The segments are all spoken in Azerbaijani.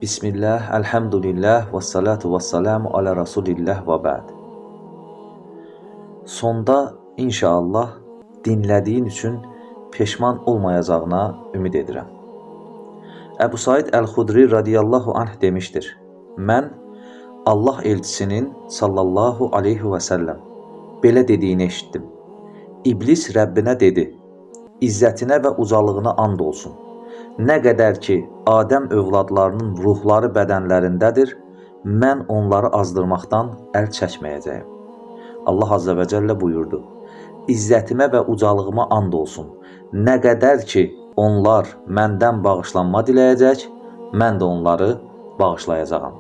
Bismillah, elhamdülillah və salatu və salamu alə Rasulillah və bə'd. Sonda inşallah dinlədiyin üçün peşman olmayacağına ümid edirəm. Əbu Said Əl-Xudri radiyallahu anh demişdir: Mən Allah elçisinin sallallahu aleyhi və səlləm belə dediyini eşitdim. İblis Rəbbinə dedi: İzzətinə və ucalığına and olsun. Nə qədər ki, Adəm övladlarının ruhları bədənlərindədir, mən onları azdırmaqdan əl çəkməyəcəyim. Allah Azze və Cəllə buyurdu: İzzətimə və ucalığıma and olsun. Nə qədər ki, onlar məndən bağışlanma diləyəcək, mən də onları bağışlayacağam.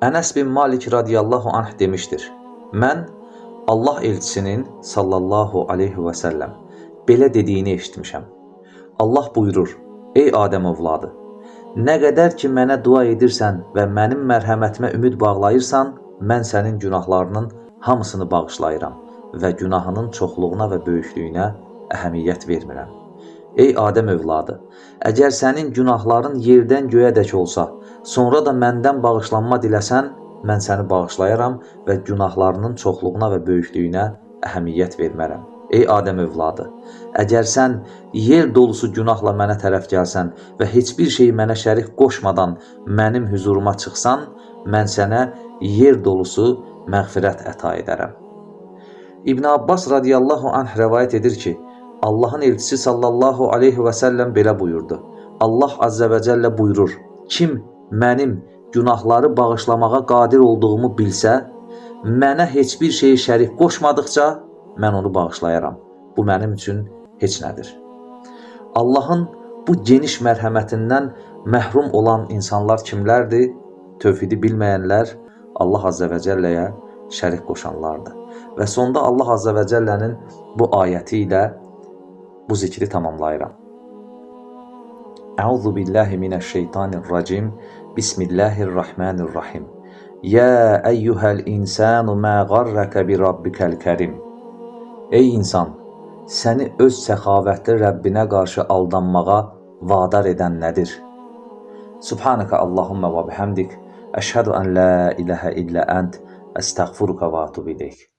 Ənəs bin Malik radiyallahu anh demişdir: Mən Allah elçisinin sallallahu aleyhi və səlləm belə dediyini eşitmişəm. Allah buyurur: Ey Adəm övladı, nə qədər ki mənə dua edirsən və mənim mərhəmətimə ümid bağlayırsan, mən sənin günahlarının hamısını bağışlayıram və günahının çoxluğuna və böyüklüyünə əhəmiyyət vermirəm. Ey Adəm övladı, əgər sənin günahların yerdən göyədək olsa, sonra da məndən bağışlanma diləsən, mən səni bağışlayaram və günahlarının çoxluğuna və böyüklüyünə əhəmiyyət vermərəm. Ey Adəm övladı, əgər sən yer dolusu günahla mənə tərəf gəlsən və heç bir şeyi mənə şərik qoşmadan mənim hüzuruma çıxsan, mən sənə yer dolusu məğfirət əta edərəm. İbn Abbas radiyallahu anh rəvayət edir ki, Allahın elçisi sallallahu aleyhi və səlləm belə buyurdu: Allah azze və cəllə buyurur: Kim mənim günahları bağışlamağa qadir olduğumu bilsə, mənə heç bir şeyi şərik qoşmadıqca, mən onu bağışlayaram. Bu mənim üçün heç nədir. Allahın bu geniş mərhəmətindən məhrum olan insanlar kimlərdir? Tövhidi bilməyənlər, Allah Azze və Cəlləyə şərik qoşanlardır. Və sonda Allah Azze və Cəllənin bu ayəti ilə bu zikri tamamlayıram. Əuzu billahi minəşşeytanirracim. Bismillahirrahmanirrahim. Ya eyyuhəl insanu mə qarrəkə bi rabbikəl kərim. Ey insan, səni öz səxavətli Rəbbinə qarşı aldanmağa vadar edən nədir? Subhanəkə Allahumma və bihamdik. Əşhədu ən la iləhə illə ənt. Əstəğfiruka və atubu ileyk.